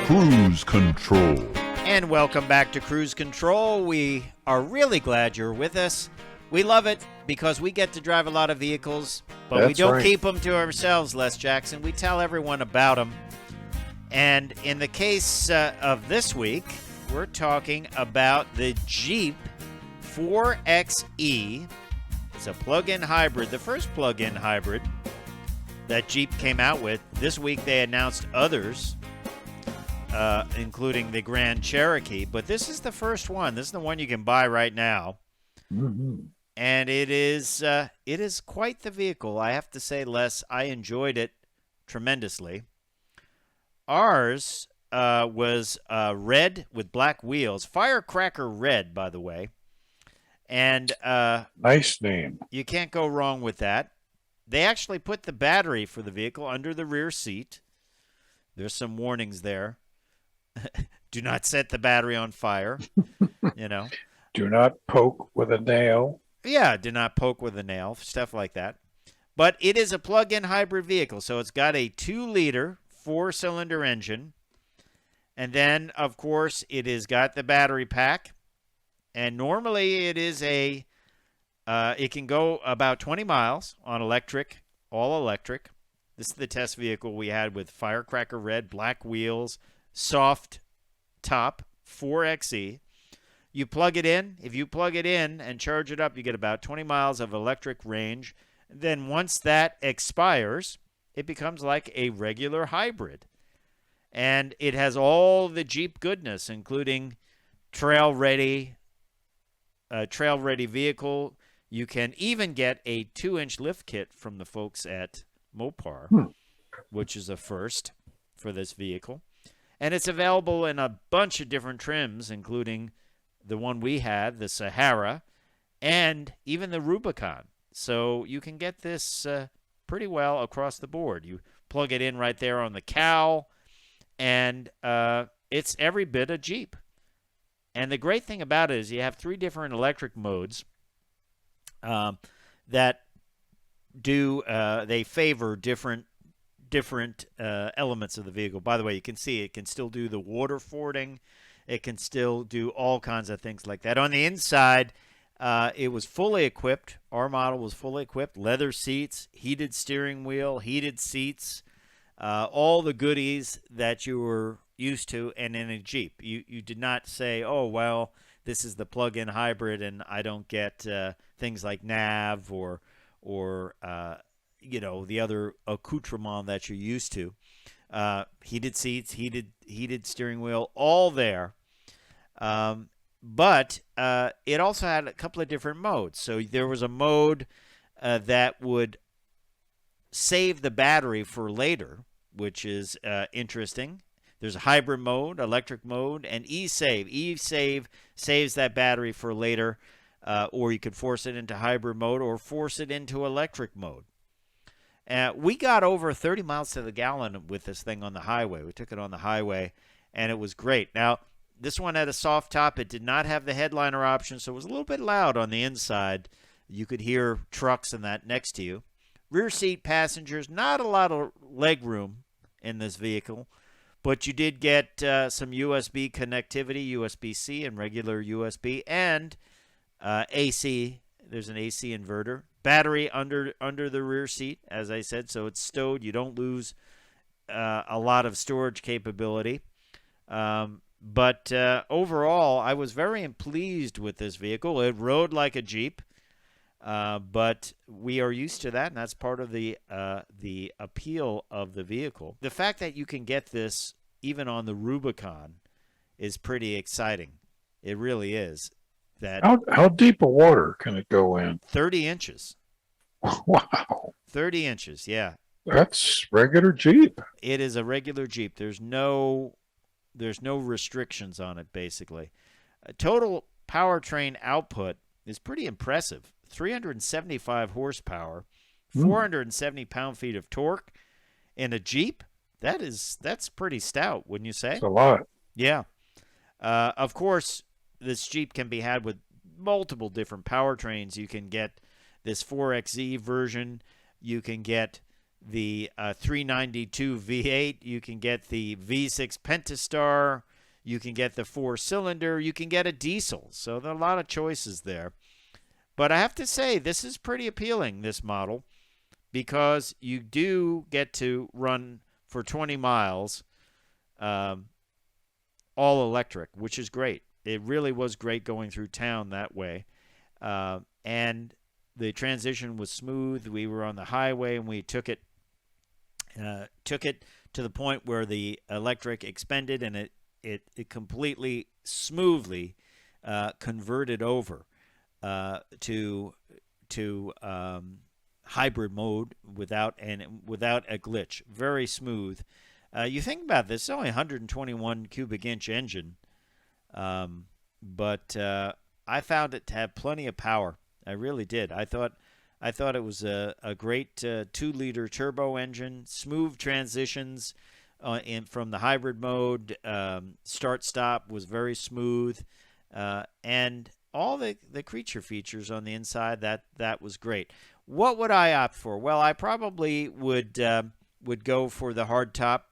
Cruise Control. And welcome back to Cruise Control. We are really glad you're with us. We love it because we get to drive a lot of vehicles, but we don't keep them to ourselves, Les Jackson. We tell everyone about them. And in the case of this week, we're talking about the Jeep 4xe. It's a plug-in hybrid, the first plug-in hybrid that Jeep came out with. This week they announced others, including the Grand Cherokee, but this is the first one. This is the one you can buy right now. Mm-hmm. And it is quite the vehicle. I have to say, Les, I enjoyed it tremendously. Ours was red with black wheels, Firecracker Red, by the way. And nice name. You can't go wrong with that. They actually put the battery for the vehicle under the rear seat. There's some warnings there. Do not set the battery on fire. Do not poke with a nail. Yeah, do not poke with a nail, stuff like that. But it is a plug-in hybrid vehicle, so it's got a 2-liter, 4-cylinder engine. And then, of course, it has got the battery pack. And normally it is it can go about 20 miles on electric, all electric. This is the test vehicle we had with Firecracker Red, black wheels, soft top, 4xe. You plug it in. If you plug it in and charge it up, you get about 20 miles of electric range. Then once that expires, it becomes like a regular hybrid. And it has all the Jeep goodness, including trail-ready vehicle. You can even get a 2-inch lift kit from the folks at Mopar, which is a first for this vehicle. And it's available in a bunch of different trims, including the one we had, the Sahara, and even the Rubicon. So you can get this pretty well across the board. You plug it in right there on the cowl, and it's every bit a Jeep. And the great thing about it is you have 3 different electric modes that they favor different elements of the vehicle. By the way, you can see it can still do the water fording. It can still do all kinds of things like that. On the inside, it was fully equipped. Our model was fully equipped. Leather seats, heated steering wheel, heated seats, all the goodies that you were used to. And in a Jeep, you did not say, oh, well, this is the plug-in hybrid and I don't get things like nav or the other accoutrement that you're used to. Heated seats, heated steering wheel, all there. But it also had a couple of different modes. So there was a mode that would save the battery for later, which is interesting. There's a hybrid mode, electric mode, and e-save. E-save saves that battery for later, or you could force it into hybrid mode or force it into electric mode. We got over 30 miles to the gallon with this thing on the highway. We took it on the highway, and it was great. Now, this one had a soft top. It did not have the headliner option, so it was a little bit loud on the inside. You could hear trucks and that next to you. Rear seat passengers, not a lot of leg room in this vehicle, but you did get some USB connectivity, USB-C and regular USB, and AC. There's an AC inverter. Battery under the rear seat, as I said, so it's stowed. You don't lose a lot of storage capability. But overall, I was very pleased with this vehicle. It rode like a Jeep, but we are used to that, and that's part of the appeal of the vehicle. The fact that you can get this even on the Rubicon is pretty exciting. It really is. How deep a water can it go in? 30 inches. Wow. 30 inches, yeah. That's regular Jeep. It is a regular Jeep. There's no restrictions on it, basically. Total powertrain output is pretty impressive. 375 horsepower, 470 pound-feet of torque. In a Jeep, that's pretty stout, wouldn't you say? It's a lot. Yeah. Of course, this Jeep can be had with multiple different powertrains. You can get this 4xe version. You can get the 392 V8. You can get the V6 Pentastar. You can get the 4-cylinder. You can get a diesel. So there are a lot of choices there. But I have to say, this is pretty appealing, this model, because you do get to run for 20 miles all electric, which is great. It really was great going through town that way. And the transition was smooth. We were on the highway, and we took it to the point where the electric expended, and it completely smoothly converted over to hybrid mode without a glitch. Very smooth. You think about this, it's only 121 cubic inch engine, but I found it to have plenty of power. I really did. I thought it was a great 2-liter turbo engine, smooth transitions from the hybrid mode. Start-stop was very smooth, and all the creature features on the inside, that was great. What would I opt for? Well, I probably would go for the hardtop.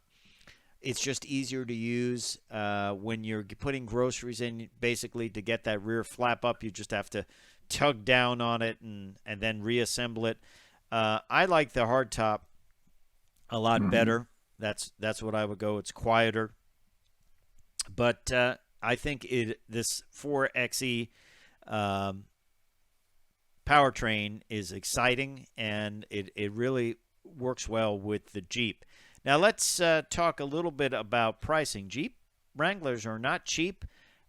It's just easier to use when you're putting groceries in. Basically, to get that rear flap up, you just have to tug down on it and then reassemble it. I like the hardtop a lot better. That's what I would go. It's quieter, but I think this 4xe powertrain is exciting, and it really works well with the Jeep. Now let's talk a little bit about pricing. Jeep Wranglers are not cheap.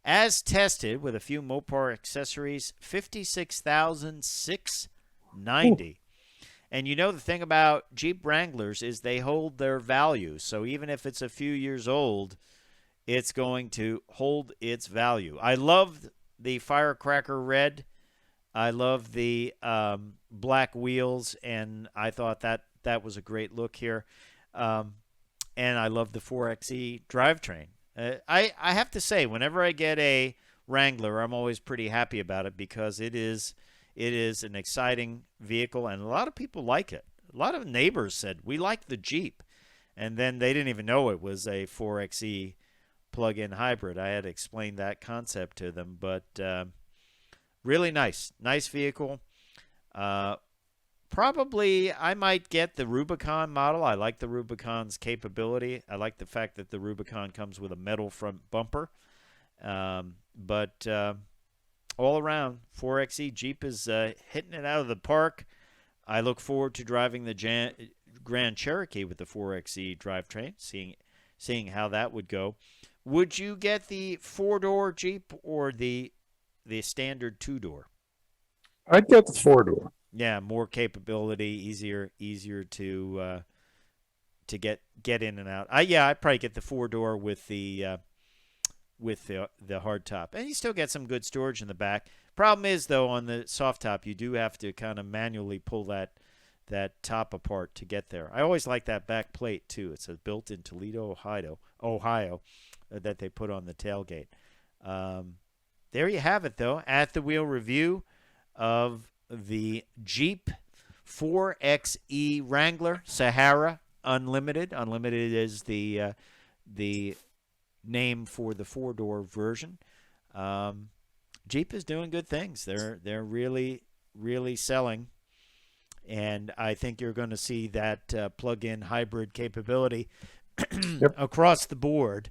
As tested with a few Mopar accessories, $56,690. And you know the thing about Jeep Wranglers is they hold their value. So even if it's a few years old, it's going to hold its value. I love the Firecracker Red. I love the black wheels, and I thought that was a great look here. And I love the 4xe drivetrain. I have to say, whenever I get a Wrangler, I'm always pretty happy about it because it is an exciting vehicle, and a lot of people like it. A lot of neighbors said, we like the Jeep. And then they didn't even know it was a 4xe plug-in hybrid. I had to explain that concept to them, but really nice vehicle. Probably I might get the Rubicon model. I like the Rubicon's capability. I like the fact that the Rubicon comes with a metal front bumper. But all around, 4xe Jeep is hitting it out of the park. I look forward to driving the Grand Cherokee with the 4xe drivetrain, seeing how that would go. Would you get the 4-door Jeep or the standard 2-door? I'd get the 4-door. Yeah, more capability, easier to get in and out. I'd probably get the 4-door with the hardtop, and you still get some good storage in the back. Problem is, though, on the soft top, you do have to kind of manually pull that top apart to get there. I always like that back plate too. It's built in Toledo, Ohio, that they put on the tailgate. There you have it, though. At the wheel review of the Jeep 4xe Wrangler Sahara Unlimited. Unlimited is the name for the 4-door version. Jeep is doing good things. They're really selling, and I think you're going to see that plug-in hybrid capability across the board.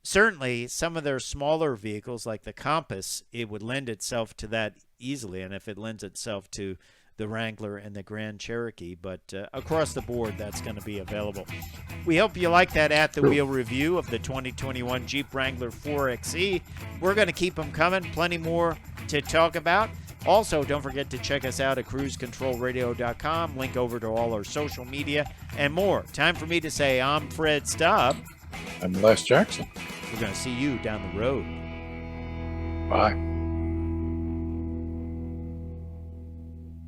Certainly, some of their smaller vehicles, like the Compass, it would lend itself to that easily, and if it lends itself to the Wrangler and the Grand Cherokee, but across the board, that's going to be available. We hope you like that At the Wheel review of the 2021 Jeep Wrangler 4xe. We're going to keep them coming. Plenty more to talk about. Also, don't forget to check us out at cruisecontrolradio.com. Link over to all our social media and more. Time for me to say I'm Fred Staub. I'm Les Jackson. We're going to see you down the road. Bye.